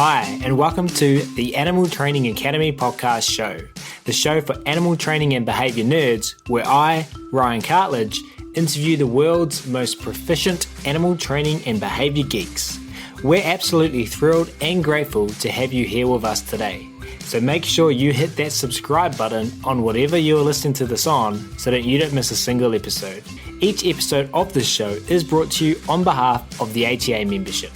Hi, and welcome to the Animal Training Academy podcast show, the show for animal training and behaviour nerds, where I, Ryan Cartledge, interview the world's most proficient animal training and behaviour geeks. We're absolutely thrilled and grateful to have you here with us today. So make sure you hit that subscribe button on whatever you're listening to this on so that you don't miss a single episode. Each episode of this show is brought to you on behalf of the ATA membership.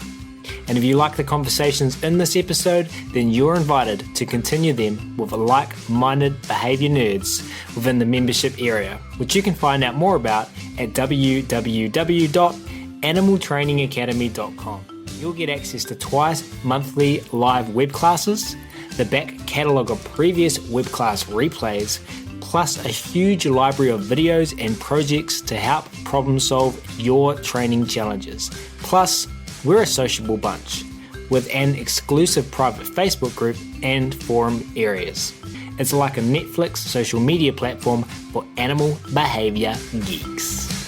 And if you like the conversations in this episode, then you're invited to continue them with like-minded behaviour nerds within the membership area, which you can find out more about at www.animaltrainingacademy.com. You'll get access to twice monthly live web classes, the back catalogue of previous web class replays, plus a huge library of videos and projects to help problem solve your training challenges. Plus, we're a sociable bunch with an exclusive private Facebook group and forum areas. It's like a Netflix social media platform for animal behaviour geeks.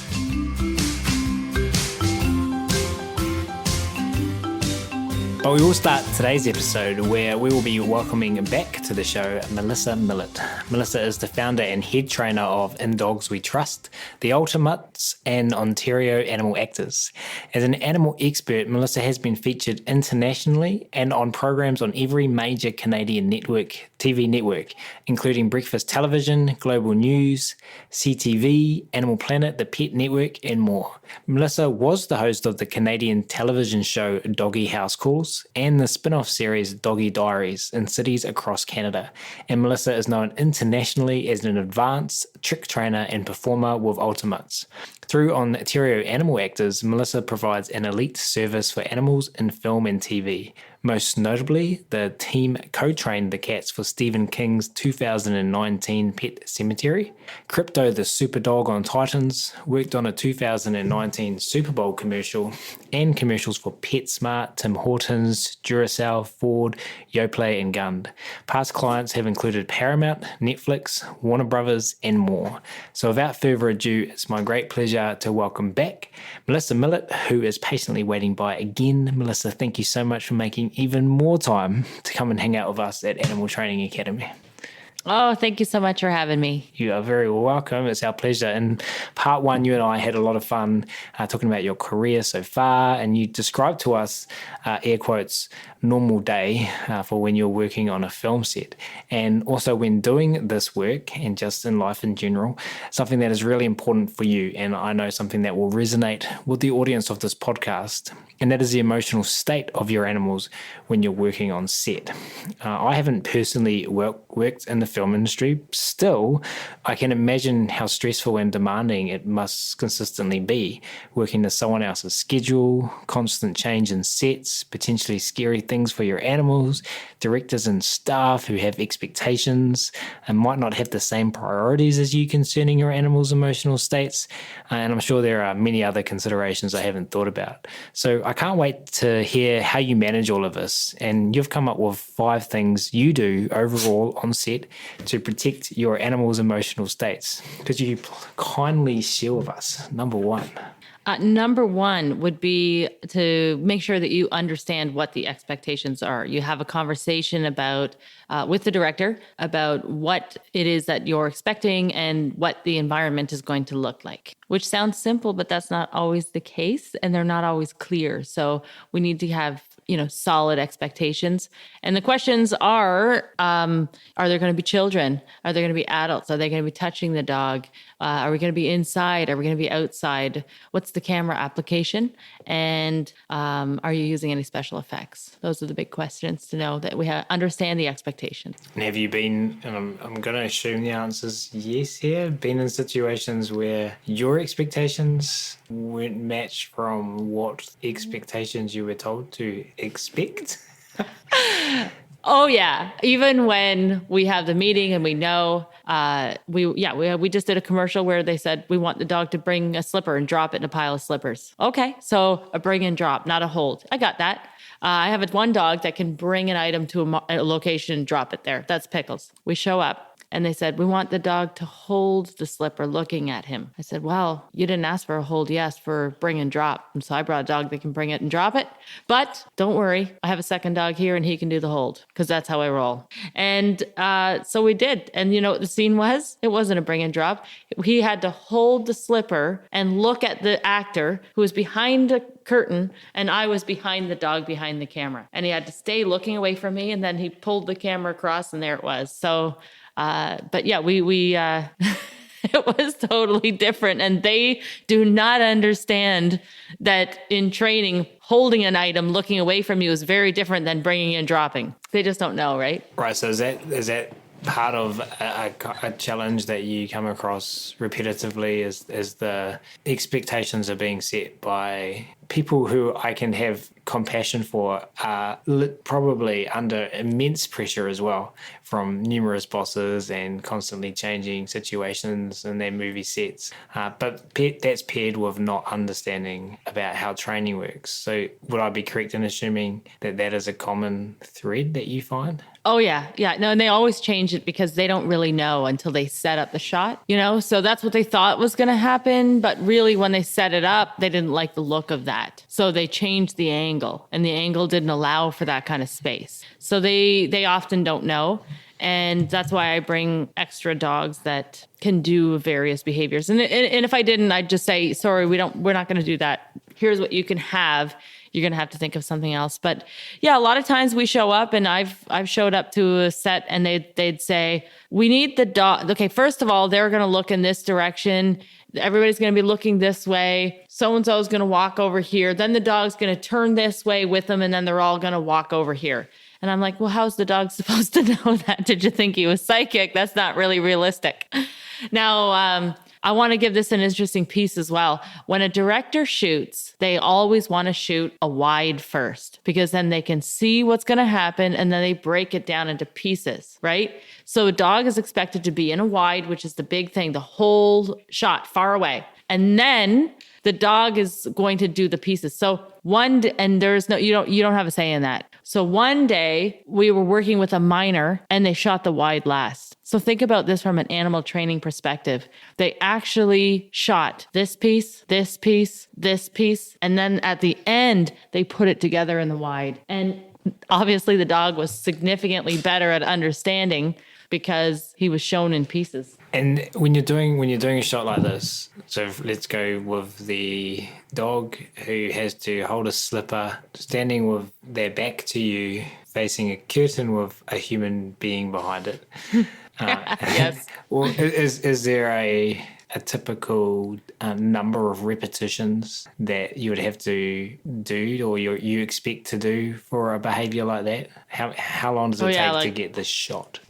But we will start today's episode where we will be welcoming back to the show Melissa Millet. Melissa is the founder and head trainer of In Dogs We Trust, the Ultimutts and Ontario Animal Actors. As an animal expert, Melissa has been featured internationally and on programs on every major Canadian TV network, including Breakfast Television, Global News, CTV, Animal Planet, The Pet Network, and more. Melissa was the host of the Canadian television show Doggy House Calls and the spin-off series Doggy Diaries in cities across Canada. And Melissa is known internationally as an advanced trick trainer and performer with Ultimutts. Through Ontario Animal Actors, Melissa provides an elite service for animals in film and TV. Most notably, the team co-trained the cats for Stephen King's 2019 Pet Sematary, Crypto the Super Dog on Titans, worked on a 2019 Super Bowl commercial, and commercials for PetSmart, Tim Hortons, Duracell, Ford, Yoplait, and Gund. Past clients have included Paramount, Netflix, Warner Brothers, and more. So without further ado, it's my great pleasure to welcome back Melissa Millet, who is patiently waiting by again. Melissa, thank you so much for making even more time to come and hang out with us at Animal Training Academy. Oh, thank you so much for having me. You are very welcome. It's our pleasure. In part one, you and I had a lot of fun talking about your career so far, and you described to us, air quotes, normal day for when you're working on a film set. And also when doing this work and just in life in general, something that is really important for you, and I know something that will resonate with the audience of this podcast, and that is the emotional state of your animals when you're working on set. I haven't personally worked in the film industry. Still, I can imagine how stressful and demanding it must consistently be, working to someone else's schedule, constant change in sets, potentially scary things for your animals, directors and staff who have expectations and might not have the same priorities as you concerning your animal's emotional states. And I'm sure there are many other considerations I haven't thought about. So I can't wait to hear how you manage all of this. And you've come up with 5 things you do overall on set to protect your animal's emotional states. Could you kindly share with us number 1? Number 1 would be to make sure that you understand what the expectations are. You have a conversation about with the director about what it is that you're expecting and what the environment is going to look like, which sounds simple, but that's not always the case, and they're not always clear. So we need to have solid expectations. And the questions are there going to be children? Are there going to be adults? Are they going to be touching the dog? Are we going to be inside? Are we going to be outside? What's the camera application? And are you using any special effects? Those are the big questions to know that we understand the expectations. And have you been, and I'm going to assume the answer is yes here, been in situations where your expectations weren't matched from what expectations you were told to expect? Oh yeah. Even when we have the meeting and we know, we just did a commercial where they said, we want the dog to bring a slipper and drop it in a pile of slippers. Okay. So a bring and drop, not a hold. I got that. I have one dog that can bring an item to a location and drop it there. That's Pickles. We show up And they said, we want the dog to hold the slipper looking at him. I said, well, you didn't ask for a hold, yes, for bring and drop. And so I brought a dog that can bring it and drop it. But don't worry, I have a second dog here and he can do the hold because that's how I roll. And so we did. And you know what the scene was? It wasn't a bring and drop. He had to hold the slipper and look at the actor who was behind a curtain, and I was behind the dog behind the camera. And he had to stay looking away from me, and then he pulled the camera across, and there it was. So, but yeah, we it was totally different. And they do not understand that in training, holding an item, looking away from you is very different than bringing and dropping. They just don't know, right? Right. So is that part of a challenge that you come across repetitively is the expectations are being set by people who I can have compassion for are probably under immense pressure as well from numerous bosses and constantly changing situations in their movie sets. But that's paired with not understanding about how training works. So would I be correct in assuming that that is a common thread that you find? Oh, yeah. Yeah. No, and they always change it because they don't really know until they set up the shot, you know? So that's what they thought was going to happen. But really, when they set it up, they didn't like the look of that. So they changed the angle, and the angle didn't allow for that kind of space. So they often don't know. And that's why I bring extra dogs that can do various behaviors. And if I didn't, I'd just say, sorry, we're not going to do that. Here's what you can have. You're going to have to think of something else. But yeah, a lot of times we show up, and I've showed up to a set and they'd say, we need the dog. Okay, first of all, they're going to look in this direction. Everybody's going to be looking this way. So-and-so is going to walk over here. Then the dog's going to turn this way with them, and then they're all going to walk over here. And I'm like, well, how's the dog supposed to know that? Did you think he was psychic? That's not really realistic. Now, I want to give this an interesting piece as well. When a director shoots, they always want to shoot a wide first, because then they can see what's going to happen, and then they break it down into pieces, right? So a dog is expected to be in a wide, which is the big thing, the whole shot far away. And then the dog is going to do the pieces. So and there's no, you don't have a say in that. So one day we were working with a minor and they shot the wide last. So think about this from an animal training perspective. They actually shot this piece, this piece, this piece. And then at the end, they put it together in the wide. And obviously the dog was significantly better at understanding because he was shown in pieces. And when you're doing a shot like this, so let's go with the dog who has to hold a slipper, standing with their back to you, facing a curtain with a human being behind it. Yes. Well, is there a typical number of repetitions that you would have to do, or you expect to do for a behavior like that? How long does it take to get the shot?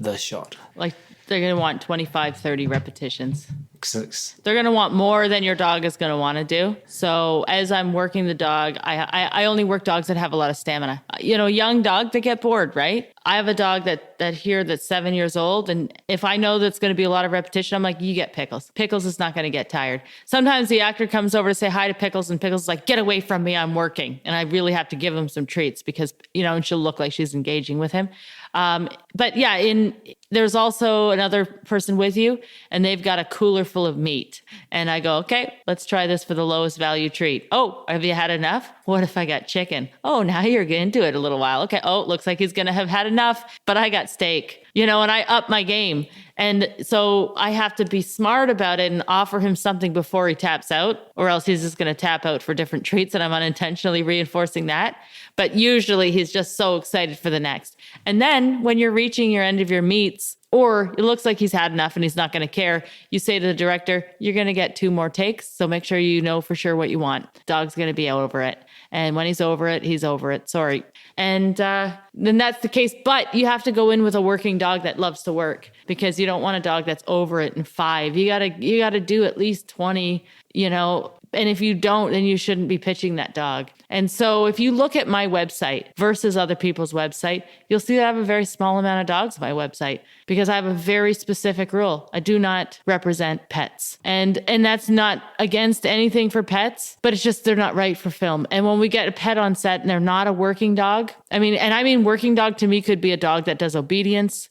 Like they're going to want 25, 30 repetitions. 6. They're going to want more than your dog is going to want to do. So as I'm working the dog, I only work dogs that have a lot of stamina. You know, young dog, they get bored, right? I have a dog that's 7 years old. And if I know that's going to be a lot of repetition, I'm like, you get Pickles. Pickles is not going to get tired. Sometimes the actor comes over to say hi to Pickles, and Pickles is like, get away from me, I'm working. And I really have to give him some treats because, you know, and she'll look like she's engaging with him. But yeah, there's also another person with you, and they've got a cooler full of meat. And I go, okay, let's try this for the lowest value treat. Oh, have you had enough? What if I got chicken? Oh, now you're going to do it a little while. Okay. Oh, looks like he's going to have had enough, but I got steak, you know, and I up my game. And so I have to be smart about it and offer him something before he taps out, or else he's just going to tap out for different treats, and I'm unintentionally reinforcing that. But usually he's just so excited for the next. And then when you're reaching your end of your meats, or it looks like he's had enough and he's not going to care, you say to the director, you're going to get 2 more takes. So make sure you know for sure what you want. Dog's going to be over it. And when he's over it, he's over it. Sorry. And then that's the case. But you have to go in with a working dog that loves to work, because you don't want a dog that's over it in 5. You gotta do at least 20, you know, And if you don't, then you shouldn't be pitching that dog. And so if you look at my website versus other people's website, you'll see that I have a very small amount of dogs on my website because I have a very specific rule. I do not represent pets. And that's not against anything for pets, but it's just they're not right for film. And when we get a pet on set and they're not a working dog, I mean working dog to me could be a dog that does obedience,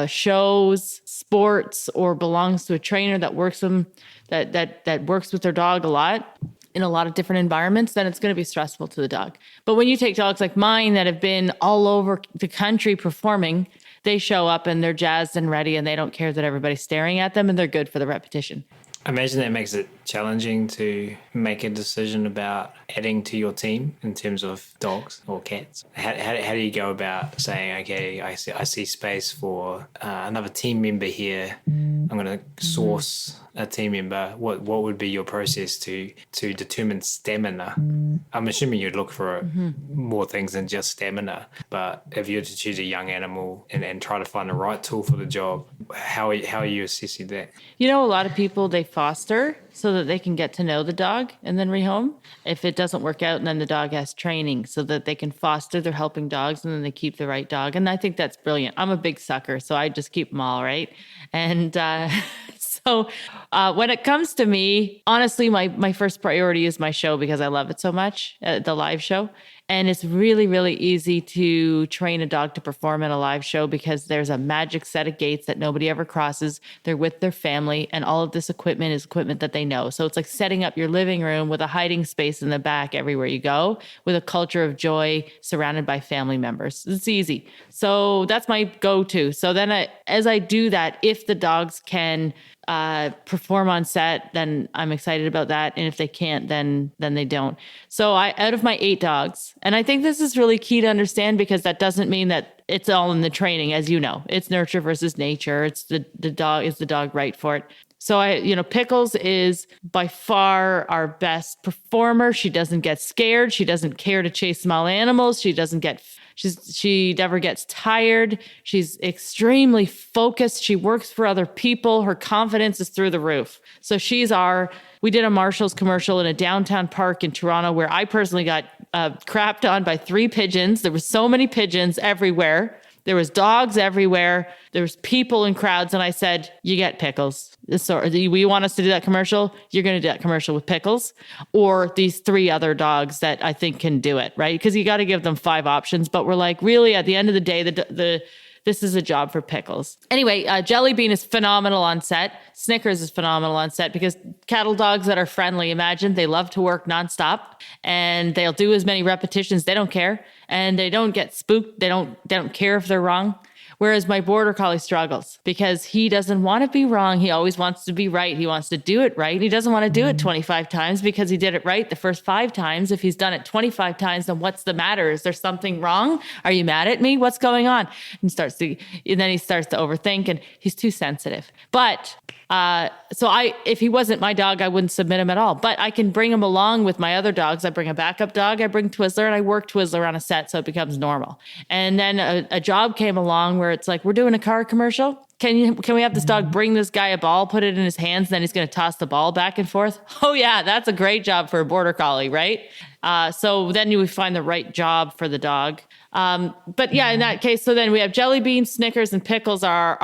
shows, sports, or belongs to a trainer that works them, that works with their dog a lot in a lot of different environments, then it's going to be stressful to the dog. But when you take dogs like mine that have been all over the country performing, they show up and they're jazzed and ready and they don't care that everybody's staring at them and they're good for the repetition. I imagine that makes it challenging to make a decision about adding to your team in terms of dogs or cats. How do you go about saying, okay, I see space for another team member here. I'm going to source a team member. What would be your process to determine stamina? I'm assuming you'd look for more things than just stamina. But if you were to choose a young animal and try to find the right tool for the job, how are you assessing that? You know, a lot of people, they foster so that they can get to know the dog and then rehome. If it doesn't work out, and then the dog has training so that they can foster their helping dogs and then they keep the right dog. And I think that's brilliant. I'm a big sucker, so I just keep them all, right? And so when it comes to me, honestly, my first priority is my show because I love it so much, the live show. And it's really, really easy to train a dog to perform in a live show because there's a magic set of gates that nobody ever crosses. They're with their family, and all of this equipment is equipment that they know. So it's like setting up your living room with a hiding space in the back everywhere you go, with a culture of joy surrounded by family members. It's easy. So that's my go-to. So then as I do that, if the dogs can perform on set, then I'm excited about that. And if they can't, then they don't. So out of my 8 dogs, and I think this is really key to understand because that doesn't mean that it's all in the training, as you know, it's nurture versus nature. It's the dog, is the dog right for it? So Pickles is by far our best performer. She doesn't get scared. She doesn't care to chase small animals. She never gets tired. She's extremely focused. She works for other people. Her confidence is through the roof. So we did a Marshall's commercial in a downtown park in Toronto where I personally got crapped on by 3 pigeons. There were so many pigeons everywhere. There was dogs everywhere. There was people in crowds. And I said, you get Pickles. So you want us to do that commercial? You're going to do that commercial with Pickles or these 3 other dogs that I think can do it, right? Because you got to give them 5 options. But we're like, really, at the end of the day, this is a job for Pickles. Anyway, Jelly Bean is phenomenal on set. Snickers is phenomenal on set because cattle dogs that are friendly, imagine, they love to work nonstop and they'll do as many repetitions. They don't care. And they don't get spooked. They don't care if they're wrong. Whereas my border collie struggles because he doesn't want to be wrong. He always wants to be right. He wants to do it right. He doesn't want to do it 25 times because he did it right the first 5 times. If he's done it 25 times, then what's the matter? Is there something wrong? Are you mad at me? What's going on? And then he starts to overthink and he's too sensitive. But if he wasn't my dog, I wouldn't submit him at all. But I can bring him along with my other dogs. I bring a backup dog, I bring Twizzler, and I work Twizzler on a set so it becomes normal. And then a job came along where it's like, we're doing a car commercial. Can we have this dog bring this guy a ball, put it in his hands, and then he's going to toss the ball back and forth? Oh yeah, that's a great job for a border collie, right? So then you would find the right job for the dog. But yeah, in that case, so then we have Jelly Bean, Snickers, and Pickles are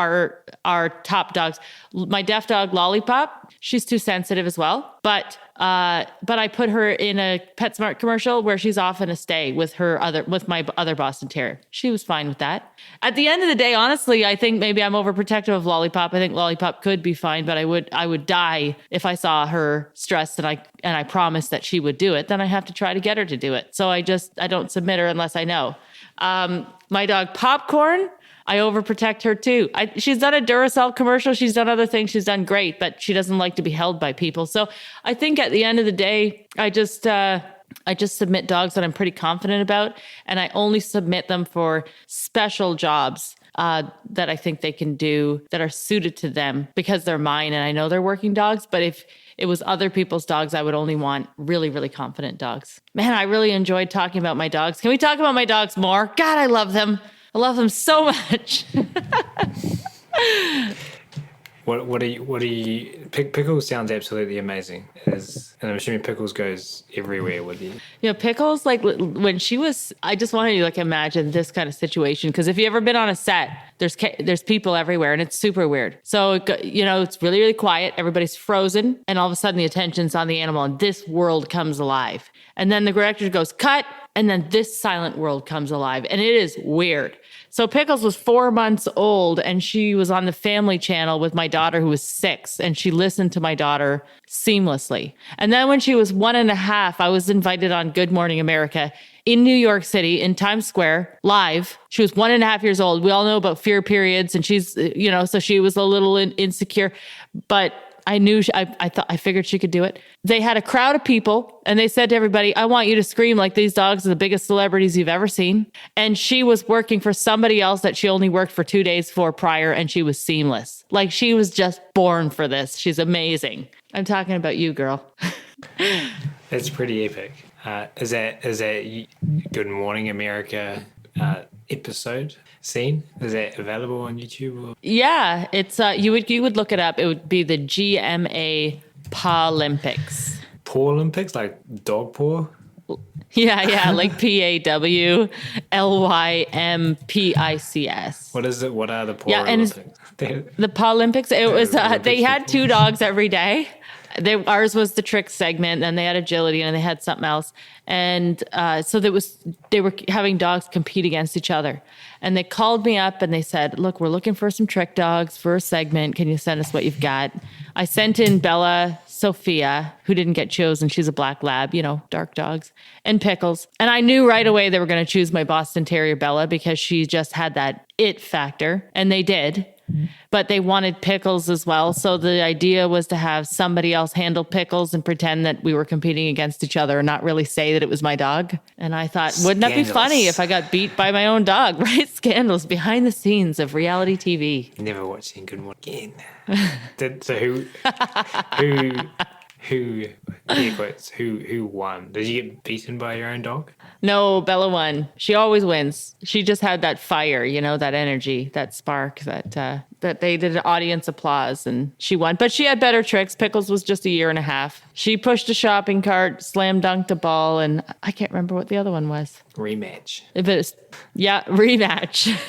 our top dogs. My deaf dog, Lollipop, she's too sensitive as well. But I put her in a PetSmart commercial where she's often a stay with my other Boston Terrier. She was fine with that. At the end of the day, honestly, I think maybe I'm overprotective of Lollipop. I think Lollipop could be fine, but I would die if I saw her stressed and I promised that she would do it. Then I have to try to get her to do it. So I don't submit her unless I know. My dog Popcorn, I overprotect her too. She's done a Duracell commercial. She's done other things. She's done great, but she doesn't like to be held by people. So I think at the end of the day, I just submit dogs that I'm pretty confident about. And I only submit them for special jobs that I think they can do that are suited to them because they're mine and I know they're working dogs. But if it was other people's dogs, I would only want really, really confident dogs. Man, I really enjoyed talking about my dogs. Can we talk about my dogs more? God, I love them. I love them so much. What do you Pickles sounds absolutely amazing. And I'm assuming Pickles goes everywhere with you. You know, Pickles, like when she was, I just wanted you to like imagine this kind of situation. Cause if you've ever been on a set, there's people everywhere and it's super weird. So, you know, it's really, really quiet. Everybody's frozen. And all of a sudden the attention's on the animal and this world comes alive. And then the director goes, cut. And then this silent world comes alive. And it is weird. So Pickles was 4 months old and she was on the Family Channel with my daughter who was 6 and she listened to my daughter seamlessly. And then when she was 1.5, I was invited on Good Morning America in New York City in Times Square live. She was 1.5 years old. We all know about fear periods and she's, you know, so she was a little insecure, but I knew, I figured she could do it. They had a crowd of people and they said to everybody, I want you to scream like these dogs are the biggest celebrities you've ever seen. And she was working for somebody else that she only worked for 2 days for prior and she was seamless. Like she was just born for this. She's amazing. I'm talking about you, girl. It's pretty epic. Is that Good Morning America episode scene? Is that available on YouTube? Or? Yeah, it's you would look it up. It would be the GMA Paralympics. Paw Olympics, like dog paw? Yeah, like PAWLYMPICS. What is it? What are the paw Olympics? The Paralympics. It was they had 2 dogs every day. Ours was the trick segment, and they had agility, and they had something else. And so they were having dogs compete against each other. And they called me up and they said, look, we're looking for some trick dogs for a segment. Can you send us what you've got? I sent in Bella Sophia, who didn't get chosen. She's a black lab, you know, dark dogs, and Pickles. And I knew right away they were going to choose my Boston Terrier Bella because she just had that it factor, and they did. But they wanted Pickles as well. So the idea was to have somebody else handle Pickles and pretend that we were competing against each other and not really say that it was my dog. And I thought, wouldn't that be funny if I got beat by my own dog, right? Scandals behind the scenes of reality TV. Never watching Good Morning again. So who won? Did you get beaten by your own dog? No, Bella won. She always wins. She just had that fire, you know, that energy, that spark, that they did an audience applause and she won. But she had better tricks. Pickles was just 1.5 years. She pushed a shopping cart, slam dunked a ball, and I can't remember what the other one was. Rematch. Rematch.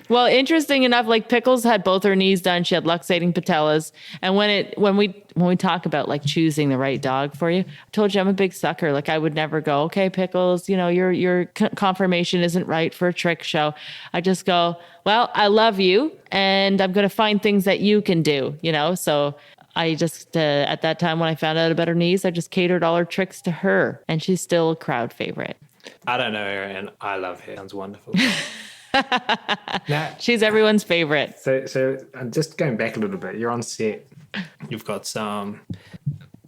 Well, interesting enough, like Pickles had both her knees done. She had luxating patellas. And when we talk about like choosing the right dog for you, I told you I'm a big sucker. Like I would never go, okay, Pickles, you know, your conformation isn't right for a trick show. I just go, well, I love you and I'm going to find things that you can do, you know? So I just, at that time when I found out about her knees, I just catered all her tricks to her and she's still a crowd favorite. I don't know her and I love her. Sounds wonderful. Now, she's everyone's favorite. So just going back a little bit, you're on set. You've got some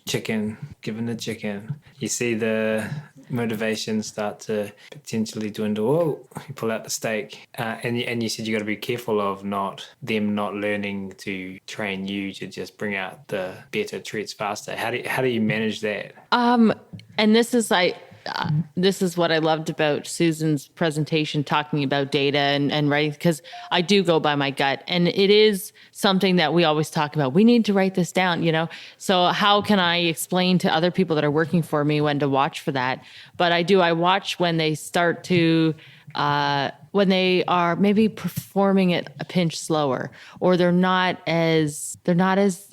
chicken, given the chicken. You see the motivation start to potentially dwindle. Oh, you pull out the steak. And you said you got to be careful of not learning to train you to just bring out the better treats faster. How do you manage that? And this is this is what I loved about Susan's presentation, talking about data and writing, because I do go by my gut. And it is something that we always talk about. We need to write this down, you know? So how can I explain to other people that are working for me when to watch for that? But I watch when they start to, when they are maybe performing it a pinch slower, or they're not as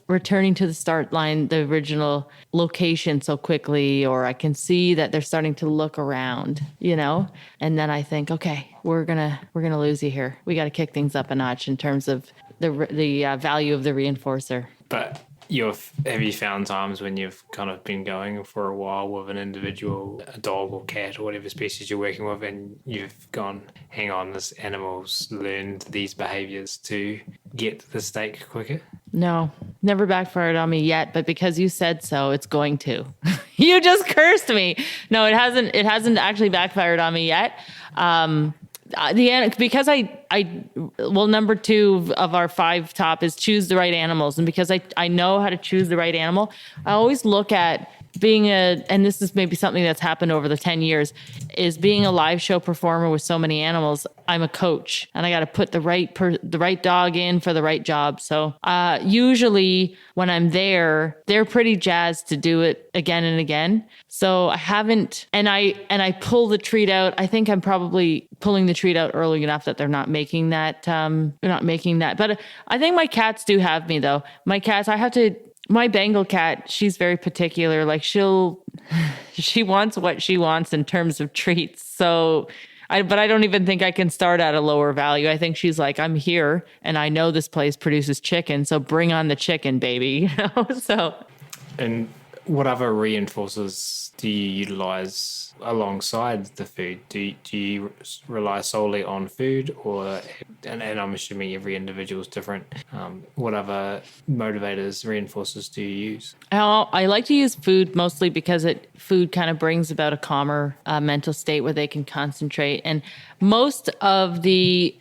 returning to the start line, the original location so quickly, or I can see that they're starting to look around, you know? And then I think, okay, we're gonna lose you here. We got to kick things up a notch in terms of the value of the reinforcer. But have you found times when you've kind of been going for a while with an individual, a dog or cat or whatever species you're working with, and you've gone, hang on, this animal's learned these behaviors to get the steak quicker? No, never backfired on me yet, but because you said so, it's going to. You just cursed me. No, it hasn't actually backfired on me yet. Because number 2 of our 5 top is choose the right animals. And because I know how to choose the right animal, I always look at and this is maybe something that's happened over the 10 years, is being a live show performer with so many animals. I'm a coach and I got to put the right dog in for the right job. So usually when I'm there, they're pretty jazzed to do it again and again. So I haven't, and I pull the treat out. I think I'm probably pulling the treat out early enough that they're not making that. But I think my cats do have me though. My cats, my Bengal cat, she's very particular. Like she wants what she wants in terms of treats. So but I don't even think I can start at a lower value. I think she's like, I'm here and I know this place produces chicken. So bring on the chicken, baby. So. And what other reinforcers do you utilize alongside the food? Do you rely solely on food, or and I'm assuming every individual is different. What other motivators, reinforcers do you use? I like to use food mostly because food kind of brings about a calmer mental state where they can concentrate. And most of the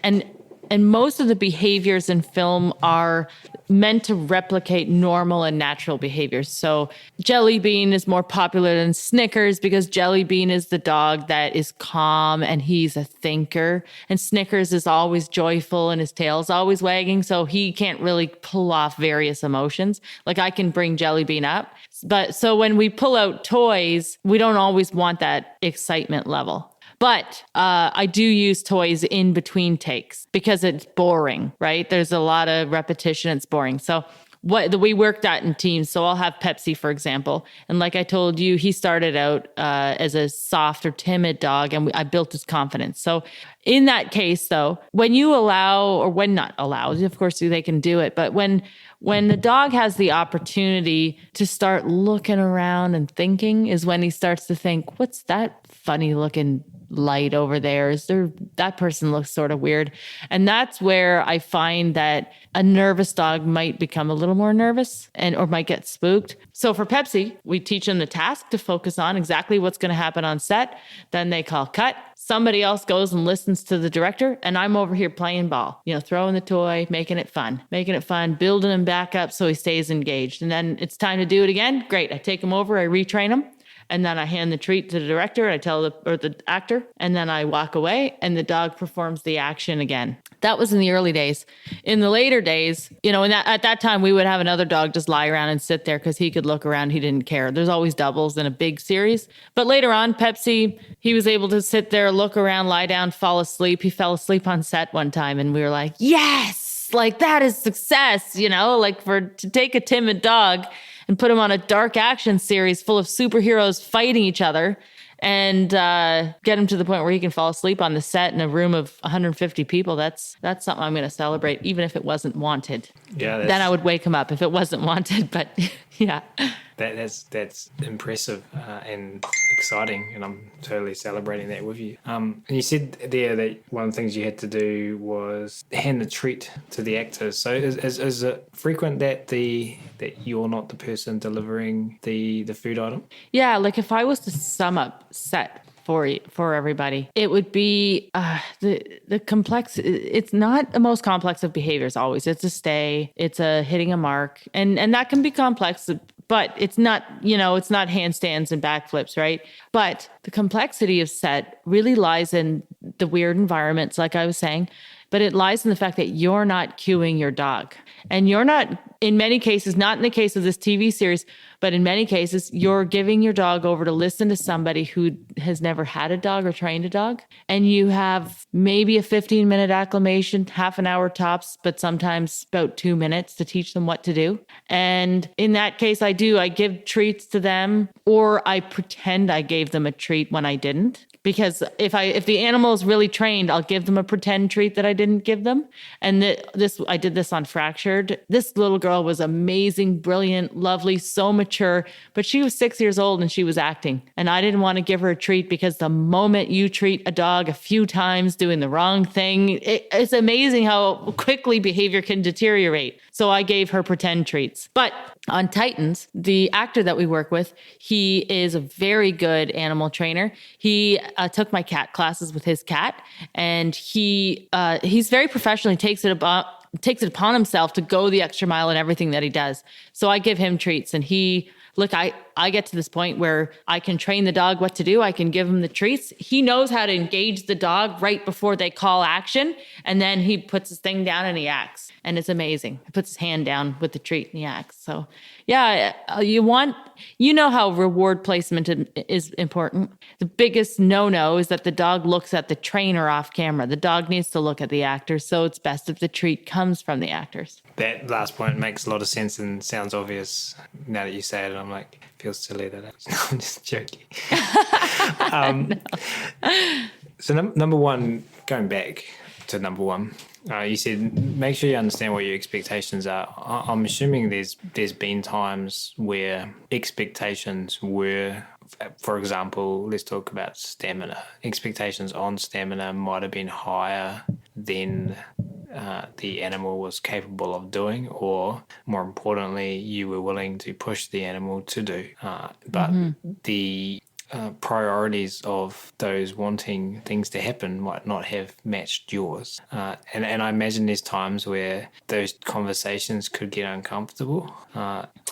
behaviors in film are meant to replicate normal and natural behaviors. So Jelly Bean is more popular than Snickers because Jelly Bean is the dog that is calm and he's a thinker. And Snickers is always joyful and his tail's always wagging. So he can't really pull off various emotions. Like I can bring Jelly Bean up. But so when we pull out toys, we don't always want that excitement level. But I do use toys in between takes because it's boring, right? There's a lot of repetition. It's boring. So we worked out in teams. So I'll have Pepsi, for example. And like I told you, he started out as a soft or timid dog, and I built his confidence. So in that case, though, when you allow, or when not allow, of course they can do it, but when the dog has the opportunity to start looking around and thinking is when he starts to think, what's that funny looking light over there? That person looks sort of weird. And that's where I find that a nervous dog might become a little more nervous or might get spooked. So for Pepsi, we teach them the task to focus on exactly what's going to happen on set. Then they call cut. Somebody else goes and listens to the director, and I'm over here playing ball, throwing the toy, making it fun, building him back up so he stays engaged. And then it's time to do it again. Great. I take him over, I retrain him. And then I hand the treat to the director, I tell the actor, and then I walk away and the dog performs the action again. That was in the early days. In the later days, at that time we would have another dog just lie around and sit there because he could look around. He didn't care. There's always doubles in a big series. But later on, Pepsi, he was able to sit there, look around, lie down, fall asleep. He fell asleep on set one time and we were like, yes, like that is success, to take a timid dog and put him on a dark action series full of superheroes fighting each other and get him to the point where he can fall asleep on the set in a room of 150 people. That's something I'm going to celebrate, even if it wasn't wanted. Yeah. Then I would wake him up if it wasn't wanted, but yeah. That's impressive and exciting, and I'm totally celebrating that with you. And you said there that one of the things you had to do was hand the treat to the actors. So is it frequent that you're not the person delivering the food item? Yeah, like if I was to sum up set for everybody, it would be the complex. It's not the most complex of behaviors always. It's a stay, it's a hitting a mark, and that can be complex. But it's not, it's not handstands and backflips, right? But the complexity of set really lies in the weird environments, like I was saying, but it lies in the fact that you're not cueing your dog. And you're not, in many cases, not in the case of this TV series, but in many cases, you're giving your dog over to listen to somebody who has never had a dog or trained a dog. And you have maybe a 15-minute acclimation, half an hour tops, but sometimes about 2 minutes to teach them what to do. And in that case, I give treats to them, or I pretend I gave them a treat when I didn't. Because if the animal is really trained, I'll give them a pretend treat that I didn't give them. And I did this on Fractured. This little girl was amazing, brilliant, lovely, so mature, but she was 6 years old and she was acting. And I didn't want to give her a treat because the moment you treat a dog a few times doing the wrong thing, it's amazing how quickly behavior can deteriorate. So I gave her pretend treats. But on Titans, the actor that we work with, he is a very good animal trainer. He took my cat classes with his cat, and he's very professional. He takes it upon himself to go the extra mile in everything that he does. So I give him treats, and I get to this point where I can train the dog what to do. I can give him the treats. He knows how to engage the dog right before they call action. And then he puts his thing down and he acts. And it's amazing. He puts his hand down with the treat and he acts. So yeah, you know how reward placement is important. The biggest no-no is that the dog looks at the trainer off camera. The dog needs to look at the actors. So it's best if the treat comes from the actors. That last point makes a lot of sense and sounds obvious now that you say it. I'm like, it feels silly that I'm just joking. So number one, going back to number one, you said make sure you understand what your expectations are. I'm assuming there's been times where expectations were, for example, let's talk about stamina. Expectations on stamina might have been higher than the animal was capable of doing, or more importantly, you were willing to push the animal to do. But the priorities of those wanting things to happen might not have matched yours. And I imagine there's times where those conversations could get uncomfortable,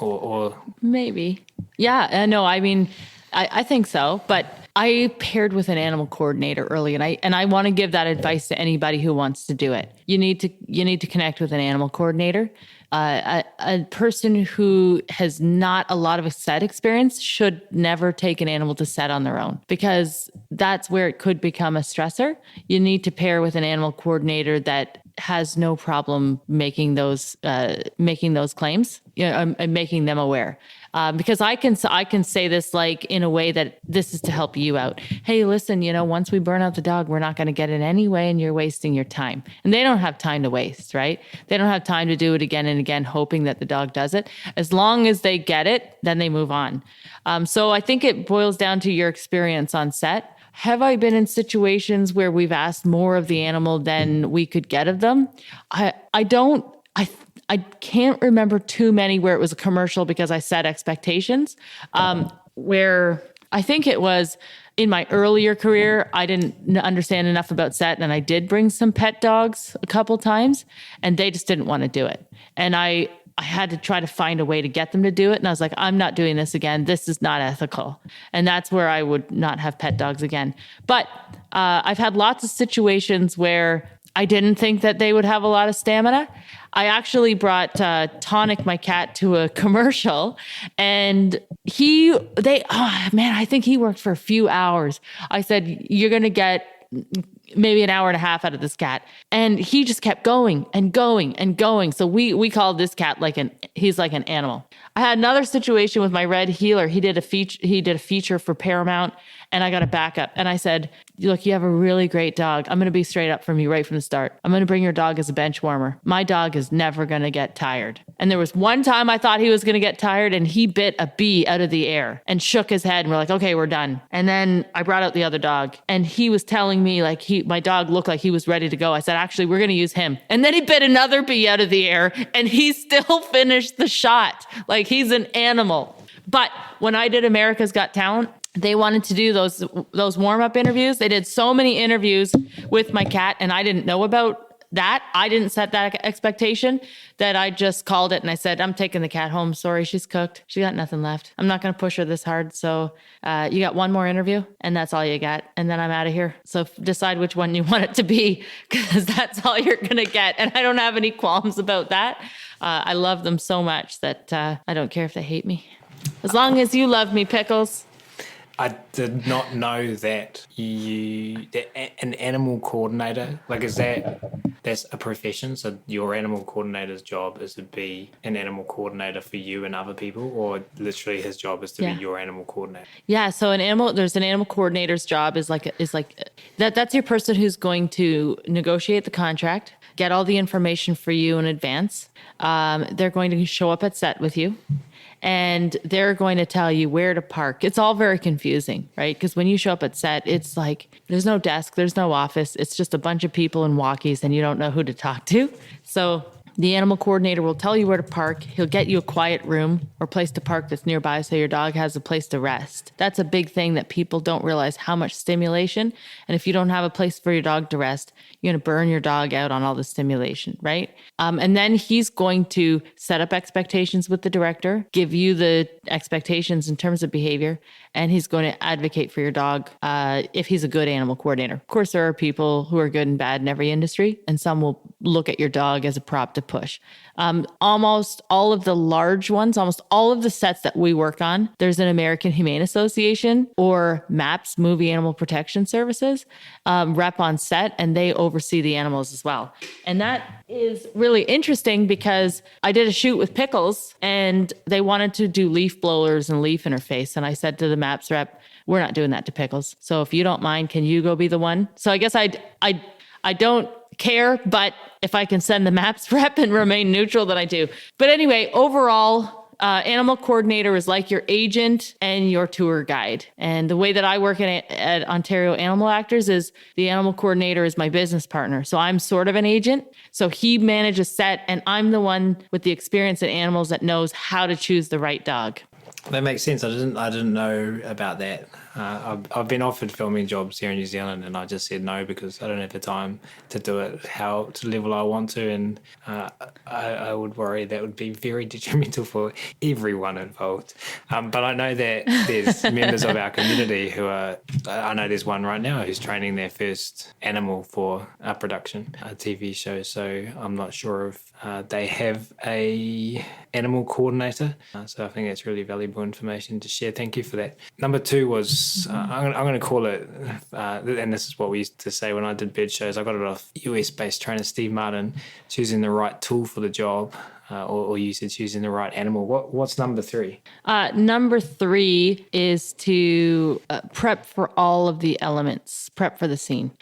or maybe. Yeah, no, I mean, I think so, but I paired with an animal coordinator early, and I want to give that advice to anybody who wants to do it. You need to connect with an animal coordinator. A person who has not a lot of set experience should never take an animal to set on their own, because that's where it could become a stressor. You need to pair with an animal coordinator that has no problem making those claims, and making them aware. Because I can say this like in a way that this is to help you out. Hey, listen, once we burn out the dog, we're not going to get it anyway, and you're wasting your time. And they don't have time to waste, right? They don't have time to do it again and again, hoping that the dog does it. As long as they get it, then they move on. So I think it boils down to your experience on set. Have I been in situations where we've asked more of the animal than we could get of them? I can't remember too many where it was a commercial because I set expectations. Where I think it was in my earlier career, I didn't understand enough about set, and I did bring some pet dogs a couple times, and they just didn't want to do it. And I had to try to find a way to get them to do it. And I was like, I'm not doing this again. This is not ethical. And that's where I would not have pet dogs again. But I've had lots of situations where I didn't think that they would have a lot of stamina. I actually brought Tonic, my cat, to a commercial, and I think he worked for a few hours. I said, you're going to get maybe an hour and a half out of this cat. And he just kept going and going and going. So we called this cat he's like an animal. I had another situation with my red heeler. He did a feature for Paramount, and I got a backup. And I said, look, you have a really great dog. I'm going to be straight up from you right from the start. I'm going to bring your dog as a bench warmer. My dog is never going to get tired. And there was one time I thought he was going to get tired, and he bit a bee out of the air and shook his head. And we're like, okay, we're done. And then I brought out the other dog, and he was telling me like my dog looked like he was ready to go. I said, actually, we're going to use him. And then he bit another bee out of the air, and he still finished the shot. Like, he's an animal. But when I did America's Got Talent, they wanted to do those warm-up interviews. They did so many interviews with my cat, and I didn't know about that. I didn't set that expectation, that I just called it and I said, I'm taking the cat home. Sorry, she's cooked. She got nothing left. I'm not going to push her this hard. So you got one more interview, and that's all you got. And then I'm out of here. So decide which one you want it to be, because that's all you're going to get. And I don't have any qualms about that. I love them so much that I don't care if they hate me. As long as you love me, Pickles. I did not know that an animal coordinator, like, that's a profession. So your animal coordinator's job is to be an animal coordinator for you and other people, or literally his job is to be your animal coordinator. Yeah. So there's an animal coordinator's job is like that's your person who's going to negotiate the contract, get all the information for you in advance. They're going to show up at set with you, and they're going to tell you where to park. It's all very confusing, right? Because when you show up at set, it's like there's no desk, there's no office. It's just a bunch of people in walkies, and you don't know who to talk to. So The animal coordinator will tell you where to park. He'll get you a quiet room or place to park that's nearby so your dog has a place to rest. That's a big thing that people don't realize, how much stimulation. And if you don't have a place for your dog to rest, you're going to burn your dog out on all the stimulation, right? And then he's going to set up expectations with the director, give you the expectations in terms of behavior, and he's going to advocate for your dog if he's a good animal coordinator. Of course, there are people who are good and bad in every industry, and some will look at your dog as a prop to push. Almost all of the large ones, almost all of the sets that we work on, there's an American Humane Association or MAPS, Movie Animal Protection Services, rep on set, and they oversee the animals as well. And that is really interesting because I did a shoot with Pickles and they wanted to do leaf blowers and leaf interface. And I said to the MAPS rep, we're not doing that to Pickles. So if you don't mind, can you go be the one? So I guess I don't care, but if I can send the MAPS rep and remain neutral, then I do. But anyway, overall, animal coordinator is like your agent and your tour guide. And the way that I work at Ontario Animal Actors is the animal coordinator is my business partner. So I'm sort of an agent. So he manages set and I'm the one with the experience in animals that knows how to choose the right dog. That makes sense. I didn't know about that. I've been offered filming jobs here in New Zealand, and I just said no because I don't have the time to do it to the level I want to, and I would worry that would be very detrimental for everyone involved. But I know that there's members of our community who are. I know there's one right now who's training their first animal for a production, a TV show. So I'm not sure if they have a animal coordinator. So I think that's really valuable information to share. Thank you for that. Number 2 was, I'm going to call it, and this is what we used to say when I did bird shows. I got it off US-based trainer Steve Martin, choosing the right tool for the job. Or you said choosing the right animal. What's number 3? Number 3 is to prep for all of the elements, prep for the scene.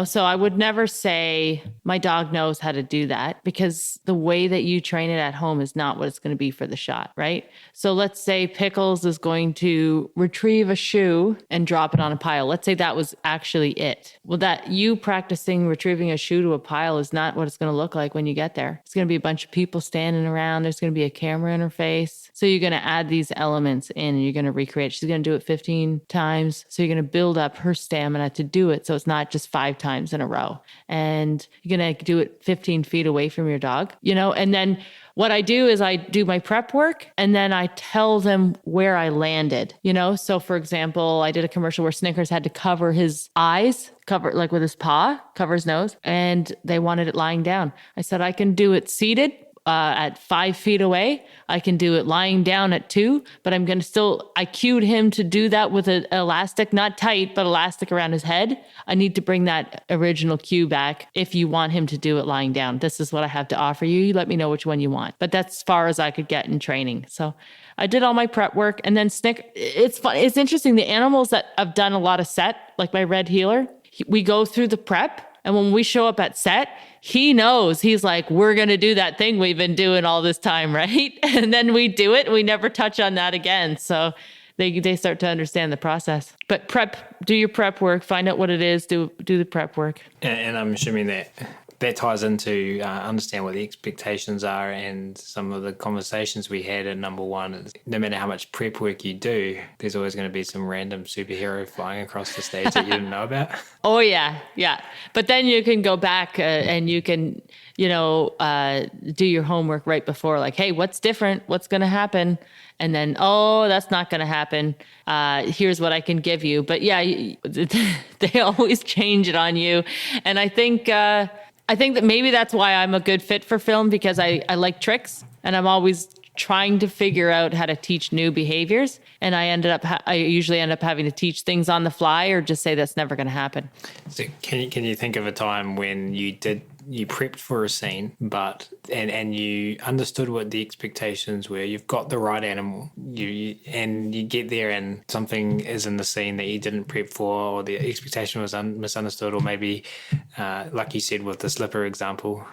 So I would never say my dog knows how to do that because the way that you train it at home is not what it's going to be for the shot, right? So let's say Pickles is going to retrieve a shoe and drop it on a pile. Let's say that was actually it. Well, that you practicing retrieving a shoe to a pile is not what it's going to look like when you get there. It's going to be a bunch of people standing around. There's going to be a camera interface. So you're going to add these elements in and you're going to recreate. She's going to do it 15 times. So you're going to build up her stamina to do it. So it's not just 5 times in a row. And you're going to do it 15 feet away from your dog, and then what I do is I do my prep work and then I tell them where I landed, So for example, I did a commercial where Snickers had to cover his eyes, cover like with his paw, cover his nose, and they wanted it lying down. I said, I can do it seated at 5 feet away. I can do it lying down at 2, but I cued him to do that with an elastic, not tight, but elastic around his head. I need to bring that original cue back. If you want him to do it lying down, this is what I have to offer you. You let me know which one you want. But that's as far as I could get in training. So I did all my prep work and then it's fun. It's interesting. The animals that have done a lot of set, like my red heeler, we go through the prep. And when we show up at set, he knows. He's like, we're going to do that thing we've been doing all this time, right? And then we do it. And we never touch on that again. So they start to understand the process. But do your prep work, find out what it is, do the prep work. And I'm assuming that ties into understand what the expectations are, and some of the conversations we had at number 1 is no matter how much prep work you do, there's always going to be some random superhero flying across the stage that you didn't know about. Oh, yeah. But then you can go back and you can, do your homework right before, like, hey, what's different? What's going to happen? And then, oh, that's not going to happen. Here's what I can give you. But yeah, they always change it on you. And I think that maybe that's why I'm a good fit for film, because I like tricks and I'm always trying to figure out how to teach new behaviors. And I usually end up having to teach things on the fly or just say that's never going to happen. So can you think of a time when you prepped for a scene, and you understood what the expectations were? You've got the right animal, and you get there and something is in the scene that you didn't prep for, or the expectation was misunderstood, or maybe, like you said with the slipper example,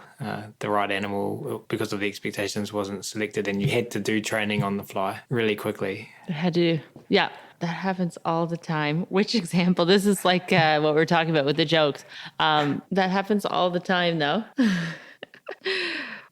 the right animal, because of the expectations, wasn't selected, and you had to do training on the fly really quickly. Yeah. That happens all the time. Which example? This is like what we're talking about with the jokes. That happens all the time, though.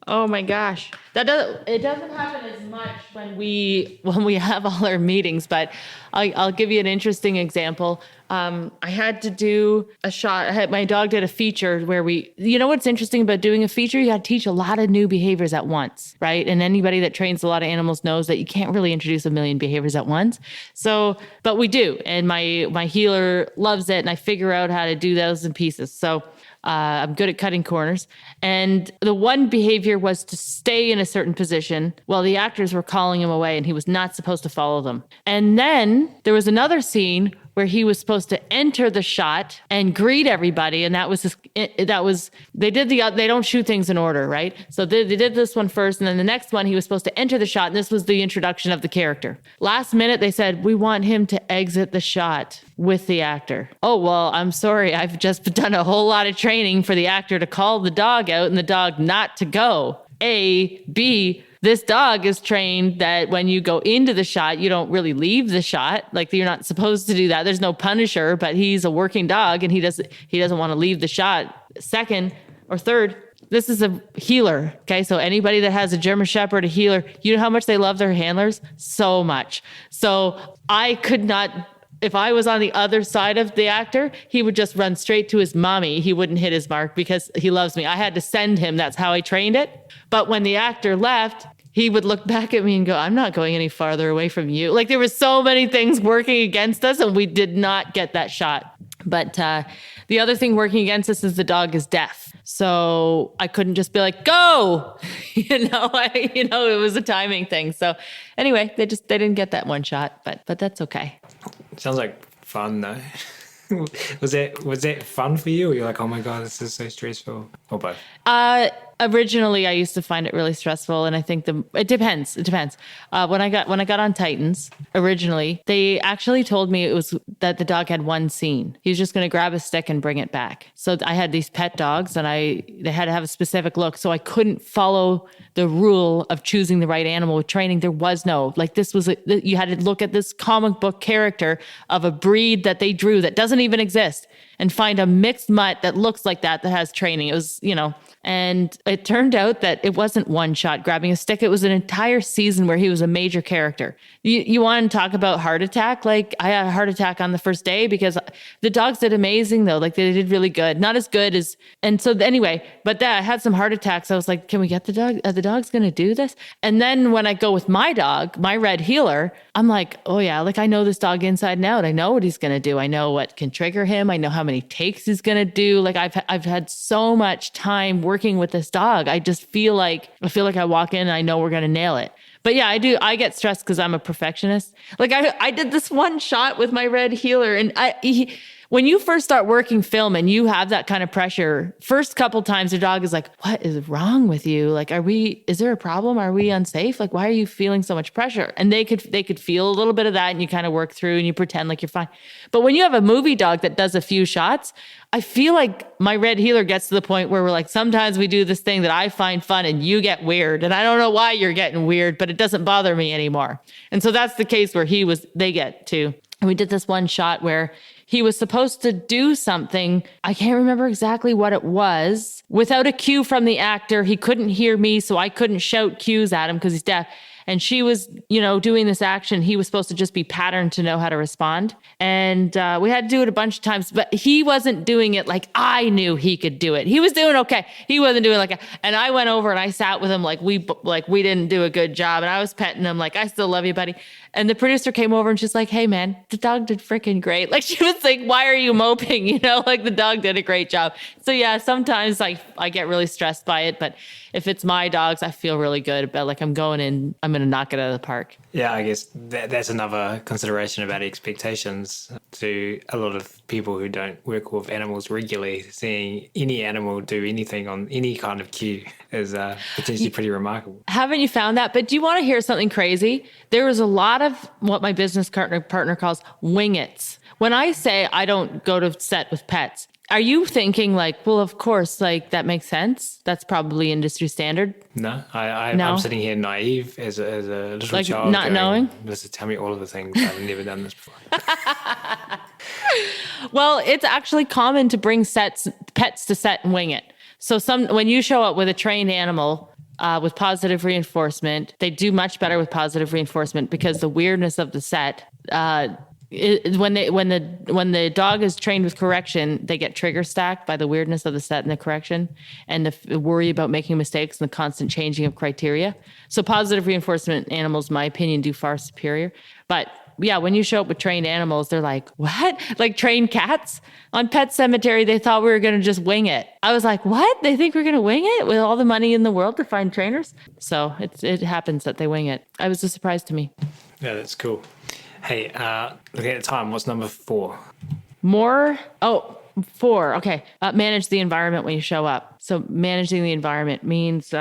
Oh my gosh. It doesn't happen as much when we have all our meetings, but I'll give you an interesting example. I had to do a shot. My dog did a feature where you know what's interesting about doing a feature? You got to teach a lot of new behaviors at once, right? And anybody that trains a lot of animals knows that you can't really introduce a million behaviors at once. So, but we do. And my healer loves it. And I figure out how to do those in pieces. So I'm good at cutting corners. And the one behavior was to stay in a certain position while the actors were calling him away, and he was not supposed to follow them. And then there was another scene where he was supposed to enter the shot and greet everybody. And they don't shoot things in order, right? So they did this one first, and then the next one, he was supposed to enter the shot. And this was the introduction of the character. Last minute, they said, we want him to exit the shot with the actor. Oh, well, I'm sorry. I've just done a whole lot of training for the actor to call the dog out and the dog not to go. A, B, this dog is trained that when you go into the shot, you don't really leave the shot. Like, you're not supposed to do that. There's no punisher, but he's a working dog and he doesn't want to leave the shot. Second or third, this is a healer. Okay. So anybody that has a German Shepherd, a healer, you know how much they love their handlers? So much. So I could not, if I was on the other side of the actor, he would just run straight to his mommy. He wouldn't hit his mark because he loves me. I had to send him. That's how I trained it. But when the actor left, he would look back at me and go, I'm not going any farther away from you. Like, there were so many things working against us and we did not get that shot. But the other thing working against us is the dog is deaf. So I couldn't just be like, go, it was a timing thing. So anyway, they didn't get that one shot, but that's okay. Sounds like fun though. Was it fun for you? Or you're like, oh my God, this is so stressful? Or both? Originally, I used to find it really stressful, and I think it depends. It depends. When I got on Titans originally, they actually told me it was that the dog had one scene. He was just going to grab a stick and bring it back. So I had these pet dogs, and they had to have a specific look. So I couldn't follow the rule of choosing the right animal with training. There was no, like, you had to look at this comic book character of a breed that they drew that doesn't even exist and find a mixed mutt that looks like that has training. It was, and it turned out that it wasn't one shot grabbing a stick. It was an entire season where he was a major character. You want to talk about heart attack? Like, I had a heart attack on the first day because the dogs did amazing though. Like, they did really good. Not as good as, and so anyway, but I had some heart attacks. I was like, can we get the dog? Are the dogs going to do this? And then when I go with my dog, my red healer, I'm like, oh yeah, like, I know this dog inside and out. I know what he's going to do. I know what can trigger him. I know how many takes he's going to do. Like, I've had so much time working with this dog. I just feel like I walk in and I know we're going to nail it. But yeah, I do. I get stressed because I'm a perfectionist. Like, I did this one shot with my red healer, and when you first start working film and you have that kind of pressure, first couple times your dog is like, what is wrong with you? Like, is there a problem? Are we unsafe? Like, why are you feeling so much pressure? And they could feel a little bit of that, and you kind of work through and you pretend like you're fine. But when you have a movie dog that does a few shots, I feel like my red healer gets to the point where we're like, sometimes we do this thing that I find fun and you get weird. And I don't know why you're getting weird, but it doesn't bother me anymore. And so that's the case where they get to. And we did this one shot where he was supposed to do something. I can't remember exactly what it was. Without a cue from the actor, he couldn't hear me, so I couldn't shout cues at him because he's deaf. And she was, doing this action. He was supposed to just be patterned to know how to respond. And we had to do it a bunch of times, but he wasn't doing it like I knew he could do it. He was doing okay. He wasn't doing and I went over and I sat with him like we didn't do a good job. And I was petting him like, I still love you, buddy. And the producer came over and she's like, hey man, the dog did freaking great. Like, she was like, why are you moping? Like, the dog did a great job. So yeah, sometimes I get really stressed by it, but if it's my dogs, I feel really good about, like, I'm going in, I'm going to knock it out of the park. Yeah, I guess that's another consideration about expectations to a lot of people who don't work with animals regularly. Seeing any animal do anything on any kind of cue is potentially pretty remarkable. Haven't you found that? But do you want to hear something crazy? There was a lot of what my business partner calls wing-its. When I say I don't go to set with pets, are you thinking like, well, of course, like, that makes sense? That's probably industry standard. No, I'm sitting here naive as a little like, child. Not knowing? Just tell me all of the things. I've never done this before. Well, it's actually common to bring pets to set and wing it. So when you show up with a trained animal, with positive reinforcement. They do much better with positive reinforcement because the weirdness of the set, when the dog is trained with correction, they get trigger stacked by the weirdness of the set and the correction and the worry about making mistakes and the constant changing of criteria. So positive reinforcement animals, in my opinion, do far superior. But yeah, when you show up with trained animals, they're like, what? Like trained cats on Pet Sematary, they thought we were going to just wing it. I was like, what? They think we're going to wing it with all the money in the world to find trainers? So it happens that they wing it. It was a surprise to me. Yeah, that's cool. Hey, looking at the time, what's number 4? More? Oh, 4. Okay. Manage the environment when you show up. So managing the environment means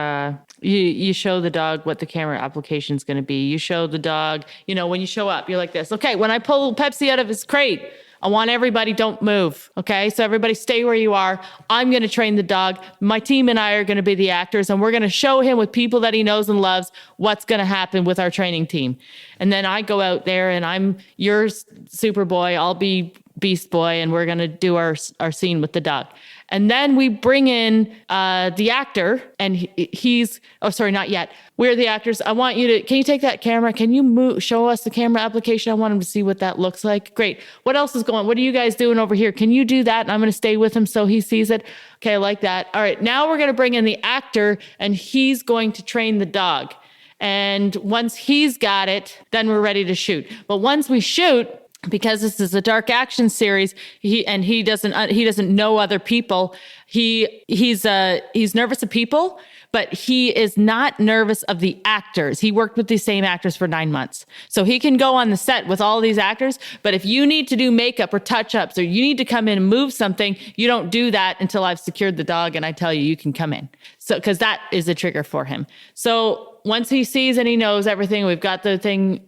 you show the dog what the camera application is going to be. You show the dog, when you show up, you're like this. Okay, when I pull Pepsi out of his crate, I want everybody don't move. Okay, so everybody stay where you are. I'm going to train the dog. My team and I are going to be the actors, and we're going to show him with people that he knows and loves what's going to happen with our training team. And then I go out there and I'm your Superboy. I'll be Beast Boy, and we're going to do our scene with the dog. And then we bring in the actor, and he's, oh, sorry, not yet. We're the actors. Can you take that camera? Can you show us the camera application? I want him to see what that looks like. Great. What else is going? What are you guys doing over here? Can you do that? And I'm going to stay with him so he sees it. Okay, I like that. All right, now we're going to bring in the actor, and he's going to train the dog. And once he's got it, then we're ready to shoot. But once we shoot, because this is a dark action series, he doesn't know other people. He's nervous of people, but he is not nervous of the actors. He worked with the same actors for 9 months. So he can go on the set with all these actors, but if you need to do makeup or touch-ups or you need to come in and move something, you don't do that until I've secured the dog and I tell you can come in. So, because that is a trigger for him. So once he sees and he knows everything, we've got everything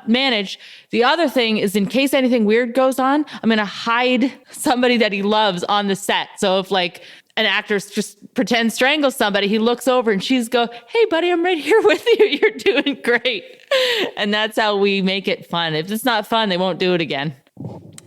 managed. The other thing is, in case anything weird goes on, I'm going to hide somebody that he loves on the set. So if like an actor just pretends strangle somebody, he looks over and she's go, hey buddy, I'm right here with you. You're doing great. And that's how we make it fun. If it's not fun, they won't do it again.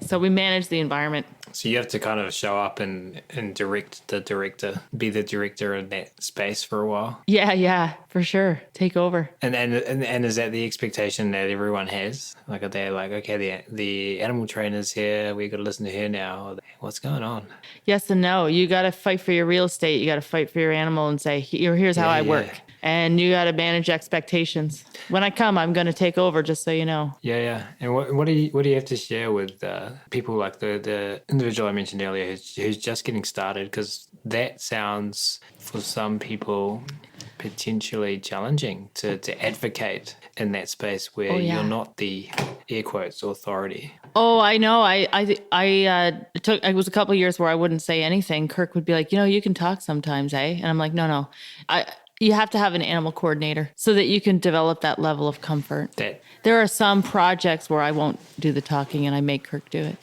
So we manage the environment. So you have to kind of show up and direct the director, be the director in that space for a while. Yeah, for sure. Take over. And is that the expectation that everyone has? Like, are they like, okay, the animal trainer's here, we got to listen to her now. What's going on? Yes and no. You got to fight for your real estate. You got to fight for your animal and say, here's how I work. And you got to manage expectations. When I come, I'm going to take over, just so you know. Yeah. And what do you have to share with people like the individual I mentioned earlier who's just getting started? Because that sounds, for some people, potentially challenging to advocate in that space where you're not the air quotes authority. Oh, I know. It was a couple of years where I wouldn't say anything. Kirk would be like, you can talk sometimes, eh? And I'm like, no. You have to have an animal coordinator so that you can develop that level of comfort. There are some projects where I won't do the talking and I make Kirk do it.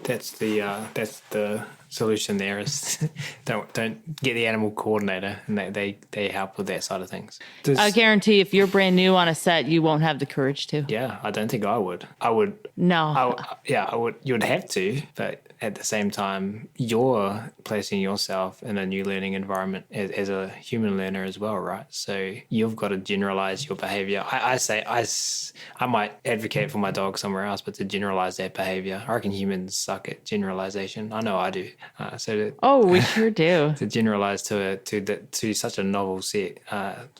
That's the solution there is don't get the animal coordinator, and they help with that side of things. I guarantee if you're brand new on a set, you won't have the courage to. Yeah, I don't think I would. I would. No. I would. You'd have to, but at the same time, you're placing yourself in a new learning environment as a human learner as well, right? So you've got to generalize your behavior. I might advocate for my dog somewhere else, but to generalize that behavior, I reckon humans suck at generalization. I know I do. We sure do. To generalize to such a novel set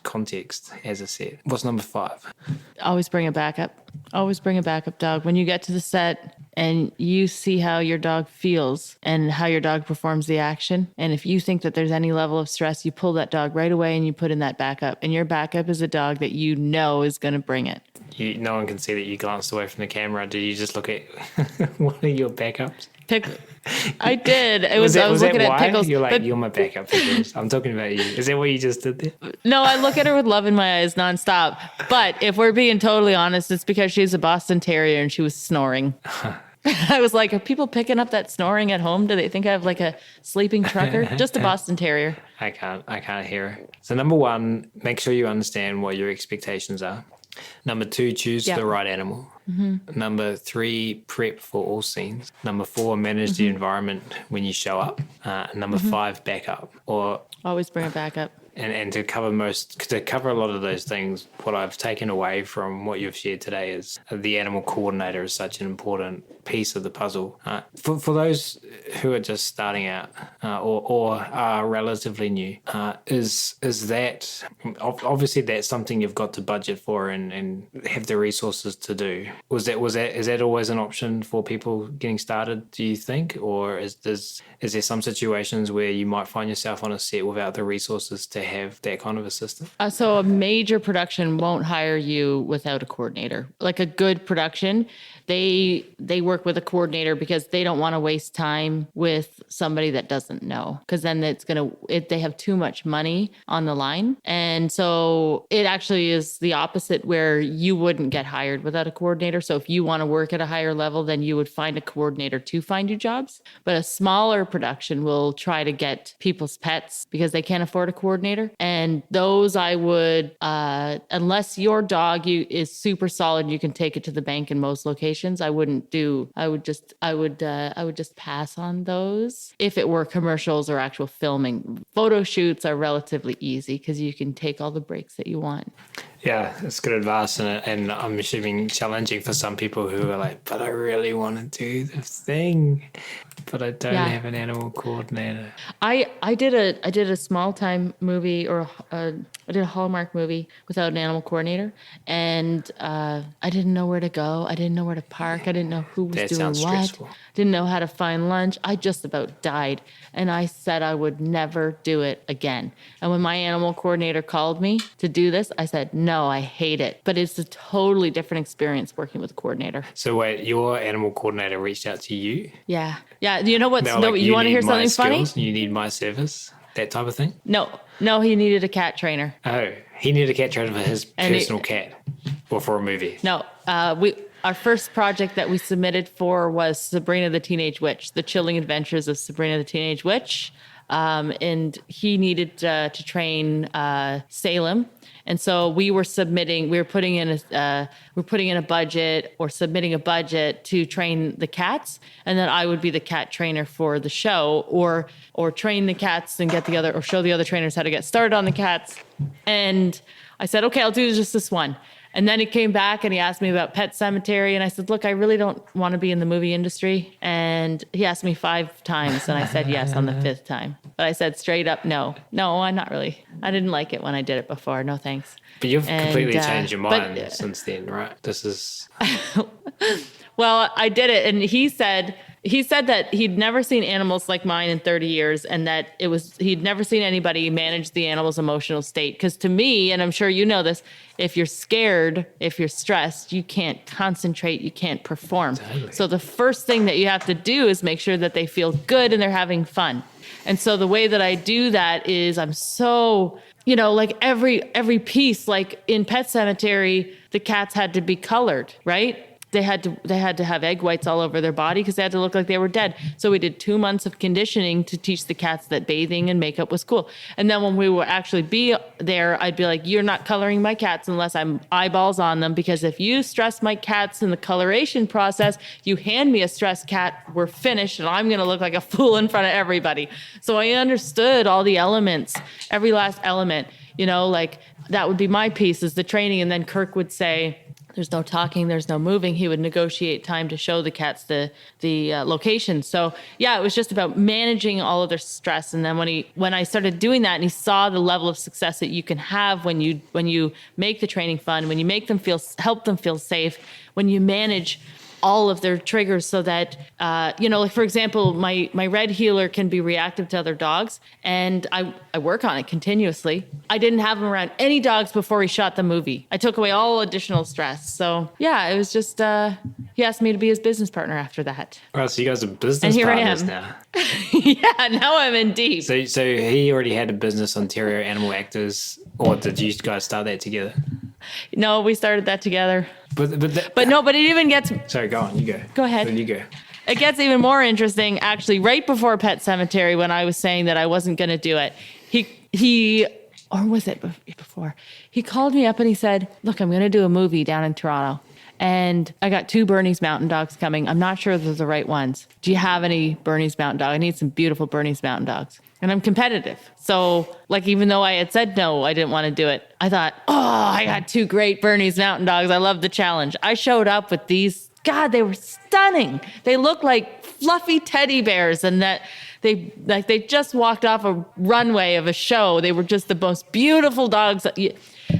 context as a set. What's number 5? Always bring a backup. Always bring a backup dog. When you get to the set and you see how your dog feels and how your dog performs the action, and if you think that there's any level of stress, you pull that dog right away and you put in that backup. And your backup is a dog that you know is going to bring it. No one can see that you glanced away from the camera. Did you just look at one of your backups? I did. I was looking at Pickles. You're like, you're my backup, Pickles. I'm talking about you. Is that what you just did there? No, I look at her with love in my eyes nonstop. But if we're being totally honest, it's because she's a Boston Terrier and she was snoring. I was like, are people picking up that snoring at home? Do they think I have like a sleeping trucker? Just a Boston Terrier. I can't hear her. So number 1, make sure you understand what your expectations are. Number 2, choose the right animal. Mm-hmm. Number 3, prep for all scenes. Number 4, manage the environment when you show up. Number 5, backup. Or always bring a backup. and to cover a lot of those things, what I've taken away from what you've shared today is the animal coordinator is such an important piece of the puzzle. For those who are just starting out or are relatively new, is that obviously that's something you've got to budget for and have the resources to do. Is that always an option for people getting started, do you think? Or is there some situations where you might find yourself on a set without the resources to have that kind of assistant? So a major production won't hire you without a coordinator. Like a good production, they work with a coordinator because they don't want to waste time with somebody that doesn't know, because then they have too much money on the line. And so it actually is the opposite, where you wouldn't get hired without a coordinator. So if you want to work at a higher level, then you would find a coordinator to find you jobs. But a smaller production will try to get people's pets because they can't afford a coordinator. And those I would, unless your dog is super solid, you can take it to the bank in most locations. I would just pass on those. If it were commercials or actual filming, photo shoots are relatively easy because you can take all the breaks that you want. Yeah, it's good advice, and I'm assuming challenging for some people who are like, but I really want to do the thing, but I don't have an animal coordinator. I did a small time movie, or I did a Hallmark movie without an animal coordinator, and I didn't know where to go. I didn't know where to park. I didn't know who was doing what. Stressful. Didn't know how to find lunch. I just about died, and I said I would never do it again. And when my animal coordinator called me to do this, I said, no, I hate it. But it's a totally different experience working with a coordinator. So wait, your animal coordinator reached out to you? Yeah. You know what? You want to hear something funny? You need my service? That type of thing? No, he needed a cat trainer. Oh, he needed a cat trainer for his personal cat or for a movie? No, our first project that we submitted for was Sabrina the Teenage Witch, The Chilling Adventures of Sabrina the Teenage Witch. And he needed to train Salem. And so we were putting in a budget or submitting a budget to train the cats. And then I would be the cat trainer for the show, or train the cats and show the other trainers how to get started on the cats. And I said, okay, I'll do just this one. And then he came back and he asked me about Pet Sematary. And I said, look, I really don't want to be in the movie industry. And he asked me 5 times. And I said yes on the 5th time. But I said straight up, no, I'm not really. I didn't like it when I did it before. No, thanks. But you've completely changed your mind since then, right? This is... Well, I did it. And he said that he'd never seen animals like mine in 30 years, and that he'd never seen anybody manage the animal's emotional state. Because to me, and I'm sure you know this, if you're scared, if you're stressed, you can't concentrate, you can't perform. Totally. So the first thing that you have to do is make sure that they feel good and they're having fun. And so the way that I do that is I'm so... like every piece, like in Pet Sematary, the cats had to be colored, right? They had to have egg whites all over their body because they had to look like they were dead. So we did 2 months of conditioning to teach the cats that bathing and makeup was cool. And then when we would actually be there, I'd be like, you're not coloring my cats unless I'm eyeballs on them, because if you stress my cats in the coloration process, you hand me a stressed cat, we're finished, and I'm going to look like a fool in front of everybody. So I understood all the elements, every last element, like that would be my piece, is the training. And then Kirk would say, there's no talking, there's no moving. He would negotiate time to show the cats the location. So yeah, it was just about managing all of their stress. And then when I started doing that, and he saw the level of success that you can have when you make the training fun, when you make them help them feel safe, when you manage all of their triggers so that, like for example, my red heeler can be reactive to other dogs, and I work on it continuously. I didn't have him around any dogs before he shot the movie. I took away all additional stress. So yeah, it was just, he asked me to be his business partner after that. Well, so you guys are business partners now. Yeah, now I'm in deep. So he already had a business, Ontario Animal Actors, or did you guys start that together? No, we started that together. But it even gets... Sorry, go on, you go. Go ahead. Then you go. It gets even more interesting, actually, right before Pet Sematary, when I was saying that I wasn't going to do it. He, or was it before? He called me up and he said, look, I'm going to do a movie down in Toronto. And I got 2 Bernese Mountain Dogs coming. I'm not sure if they're the right ones. Do you have any Bernese Mountain Dog? I need some beautiful Bernese Mountain Dogs. And I'm competitive. So like, even though I had said no, I didn't want to do it. I thought, oh, I got 2 great Bernese Mountain Dogs. I love the challenge. I showed up with these. God, they were stunning. They looked like fluffy teddy bears, and that they just walked off a runway of a show. They were just the most beautiful dogs.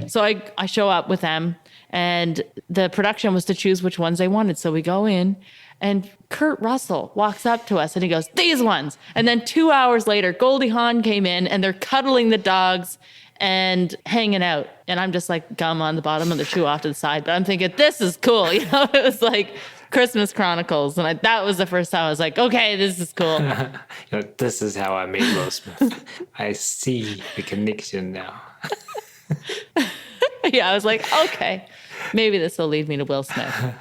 So I show up with them, and the production was to choose which ones they wanted. So we go in, and Kurt Russell walks up to us and he goes, these ones. And then 2 hours later, Goldie Hawn came in, and they're cuddling the dogs and hanging out. And I'm just like gum on the bottom of the shoe off to the side. But I'm thinking, this is cool. You know, it was like Christmas Chronicles. And that was the first time I was like, okay, this is cool. This is how I met Will Smith. I see the connection now. Yeah, I was like, okay, maybe this will lead me to Will Smith.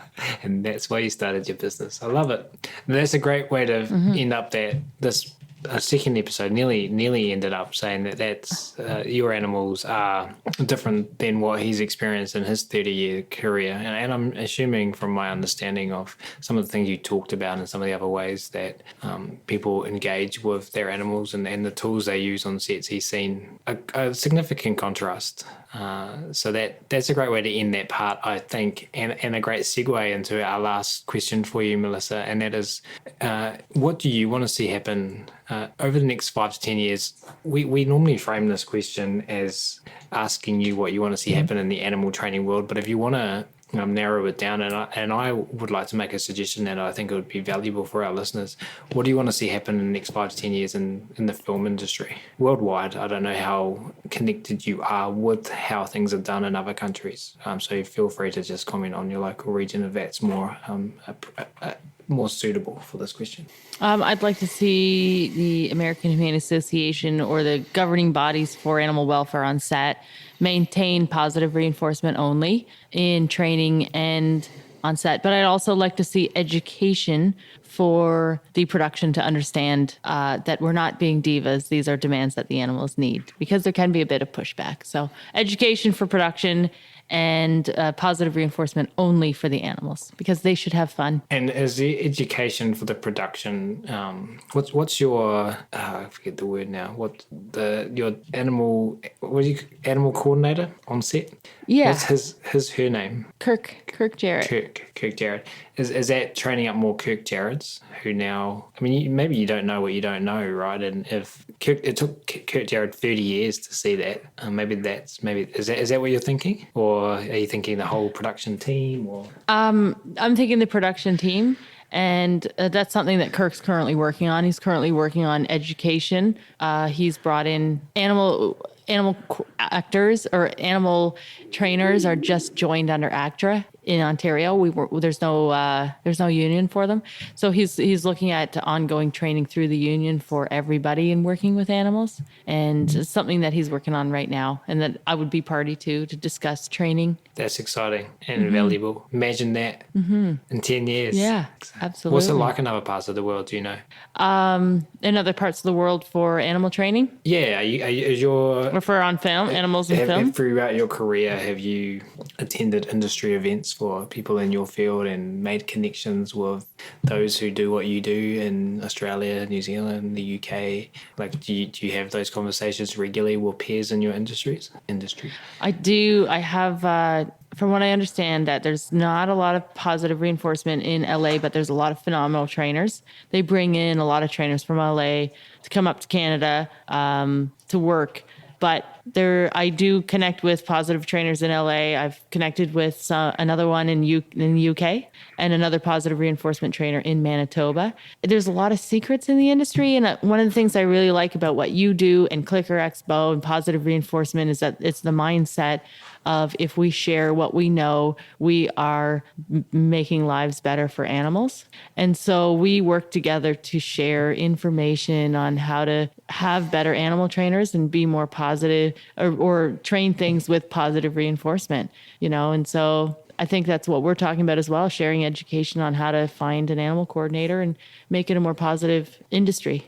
And that's why you started your business. I love it. And that's a great way to end up this second episode. Nearly ended up saying that's your animals are different than what he's experienced in his 30-year career. And I'm assuming from my understanding of some of the things you talked about and some of the other ways that people engage with their animals and the tools they use on sets, he's seen a significant contrast. So that's a great way to end that part, I think, and a great segue into our last question for you, Melissa, and that is, what do you want to see happen over the next 5 to 10 years? We normally frame this question as asking you what you want to see happen in the animal training world, but if you want to narrow it down, and I would like to make a suggestion that I think it would be valuable for our listeners. What do you want to see happen in the next 5 to 10 years in the film industry worldwide? I don't know how connected you are with how things are done in other countries, so feel free to just comment on your local region if that's more suitable for this question. I'd like to see the American Humane Association or the governing bodies for animal welfare on set maintain positive reinforcement only in training and on set. But I'd also like to see education for the production to understand that we're not being divas. These are demands that the animals need, because there can be a bit of pushback. So education for production and positive reinforcement only for the animals, because they should have fun. And as the education for the production, what's your I forget the word now. Your animal coordinator on set? Yeah, what's her name? Kirk Jarrett. Kirk Jarrett. Is that training up more Kirk Jarretts who now? I mean, maybe you don't know what you don't know, right? And if it took Kirk Jarrett 30 years to see that, maybe is that what you're thinking, or are you thinking the whole production team? Or I'm thinking the production team. And that's something that Kirk's currently working on. He's currently working on education. He's brought in animal actors or animal trainers are just joined under ACTRA in Ontario. There's no union for them. So he's looking at ongoing training through the union for everybody in working with animals. And it's something that he's working on right now, and that I would be party to discuss training. That's exciting and valuable. Imagine that in 10 years. Yeah, absolutely. What's it like in other parts of the world, do you know? In other parts of the world for animal training? Yeah. Is your... Or for on film, animals in film? Throughout your career, have you attended industry events for people in your field and made connections with those who do what you do in Australia, New Zealand, the UK? Like, do you have those conversations regularly with peers in your industry? I do. I have, from what I understand, that there's not a lot of positive reinforcement in LA, but there's a lot of phenomenal trainers. They bring in a lot of trainers from LA to come up to Canada to work. But I do connect with positive trainers in LA. I've connected with another one in the UK and another positive reinforcement trainer in Manitoba. There's a lot of secrets in the industry. And one of the things I really like about what you do and ClickerExpo and positive reinforcement is that it's the mindset of, if we share what we know, we are making lives better for animals. And so we work together to share information on how to have better animal trainers and be more positive, or train things with positive reinforcement, and so I think that's what we're talking about as well, sharing education on how to find an animal coordinator and make it a more positive industry.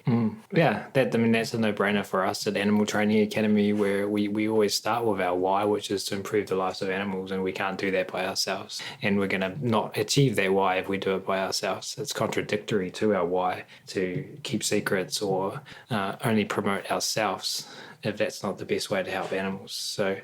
Yeah, that's a no-brainer for us at Animal Training Academy, where we always start with our why, which is to improve the lives of animals, and we can't do that by ourselves. And we're going to not achieve that why if we do it by ourselves. It's contradictory to our why to keep secrets or only promote ourselves if that's not the best way to help animals. So it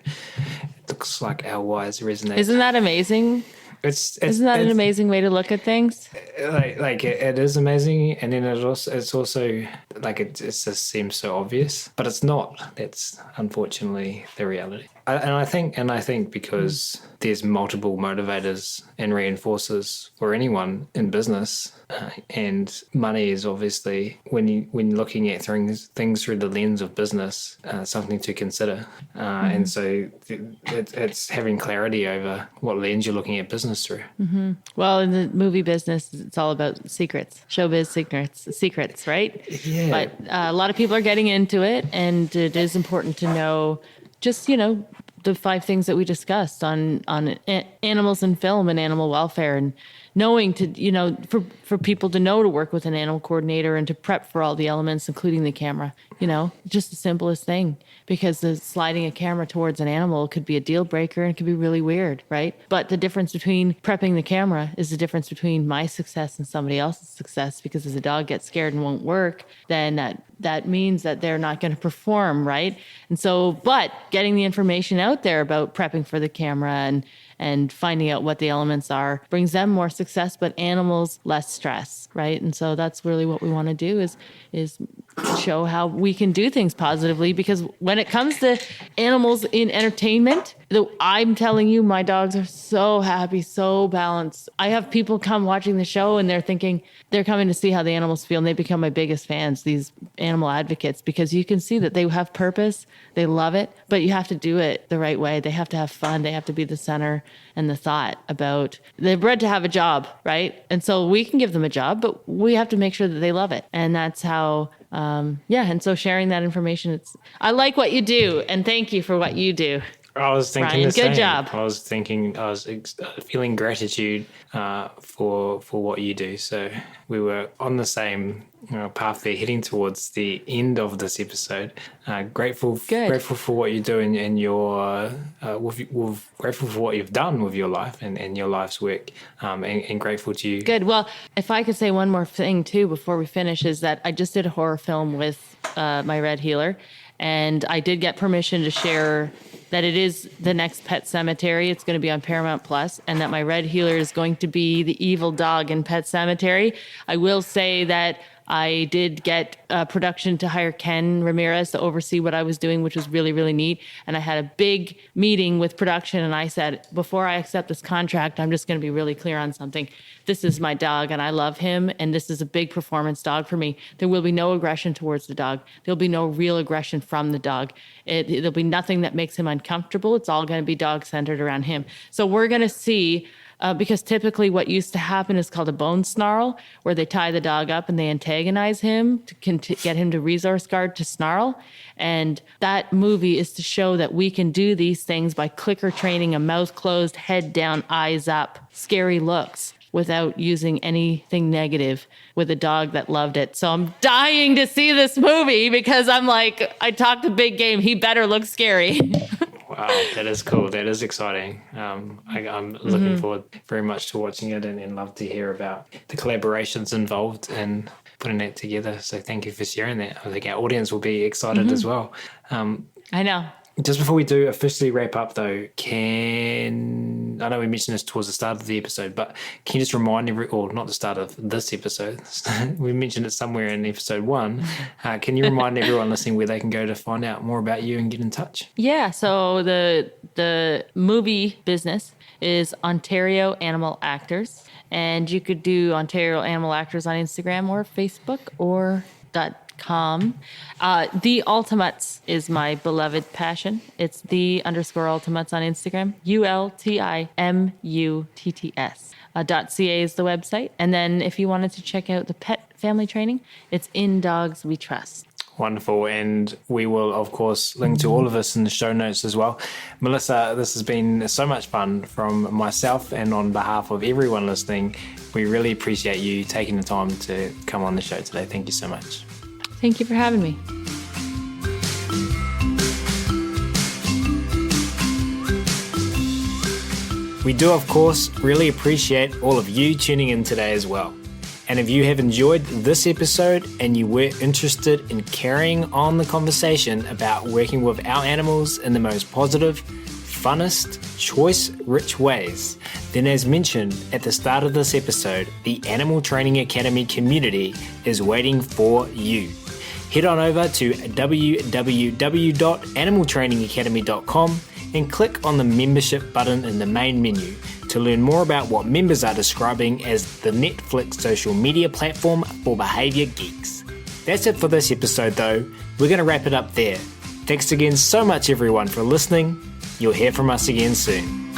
looks like our whys resonate. Isn't that amazing? Isn't that an amazing way to look at things? Like it is amazing, and then it's also like it just seems so obvious, but it's not. That's unfortunately the reality. I think because there's multiple motivators and reinforcers for anyone in business, and money is obviously when looking at things through the lens of business, something to consider, and so it's having clarity over what lens you're looking at business through. Mm-hmm. Well, in the movie business, it's all about secrets, showbiz secrets, right? Yeah. But a lot of people are getting into it, and it is important to know just, the 5 things that we discussed on animals in film and animal welfare, and knowing to, for people to know to work with an animal coordinator and to prep for all the elements, including the camera, just the simplest thing, because sliding a camera towards an animal could be a deal breaker and it could be really weird, right? But the difference between prepping the camera is the difference between my success and somebody else's success, because if the dog gets scared and won't work, then that means that they're not going to perform, right? And so, but getting the information out there about prepping for the camera and finding out what the elements are brings them more success, but animals less stress, right? And so that's really what we want to do is show how we can do things positively, because when it comes to animals in entertainment, I'm telling you, my dogs are so happy, so balanced. I have people come watching the show and they're thinking they're coming to see how the animals feel, and they become my biggest fans, these animal advocates, because you can see that they have purpose, they love it, but you have to do it the right way. They have to have fun, they have to be the center and the thought about, they're bred to have a job, right? And so we can give them a job, but we have to make sure that they love it. And that's how, and so sharing that information, I like what you do, and thank you for what you do. I was thinking Ryan, the same. good job. I was feeling gratitude for what you do. So we were on the same path there, heading towards the end of this episode. Grateful for what you do and your grateful for what you've done with your life and your life's work, and grateful to you. Good. Well, if I could say one more thing too before we finish, is that I just did a horror film with my red heeler, and I did get permission to share that it is the next Pet Sematary. It's going to be on Paramount Plus, and that my red heeler is going to be the evil dog in Pet Sematary. I will say that I did get production to hire Ken Ramirez to oversee what I was doing, which was really, really neat. And I had a big meeting with production, and I said, before I accept this contract, I'm just going to be really clear on something. This is my dog, and I love him, and this is a big performance dog for me. There will be no aggression towards the dog. There'll be no real aggression from the dog. There'll be nothing that makes him uncomfortable. It's all going to be dog-centered around him. So we're going to see... because typically what used to happen is called a bone snarl, where they tie the dog up and they antagonize him to get him to resource guard to snarl. And that movie is to show that we can do these things by clicker training, a mouth closed, head down, eyes up, scary looks, without using anything negative, with a dog that loved it. So I'm dying to see this movie, because I'm like, I talked a big game. He better look scary. Wow, that is cool. That is exciting. I'm looking forward very much to watching it, and love to hear about the collaborations involved in putting that together. So thank you for sharing that. I think our audience will be excited as well. I know. Just before we do officially wrap up, though, I know we mentioned this towards the start of the episode, but can you just remind not the start of this episode, we mentioned it somewhere in episode 1. Can you remind everyone listening where they can go to find out more about you and get in touch? Yeah, so the movie business is Ontario Animal Actors, and you could do Ontario Animal Actors on Instagram or Facebook or .com. The Ultimutts is my beloved passion. It's _Ultimutts on Instagram. ULTIMUTTS. .ca is the website. And then if you wanted to check out the pet family training, it's In Dogs We Trust. Wonderful. And we will, of course, link to all of this in the show notes as well. Melissa, this has been so much fun from myself and on behalf of everyone listening. We really appreciate you taking the time to come on the show today. Thank you so much. Thank you for having me. We do, of course, really appreciate all of you tuning in today as well. And if you have enjoyed this episode and you were interested in carrying on the conversation about working with our animals in the most positive, funnest, choice-rich ways, then as mentioned at the start of this episode, the Animal Training Academy community is waiting for you. Head on over to www.animaltrainingacademy.com and click on the membership button in the main menu to learn more about what members are describing as the Netflix social media platform for behaviour geeks. That's it for this episode though. We're going to wrap it up there. Thanks again so much everyone for listening. You'll hear from us again soon.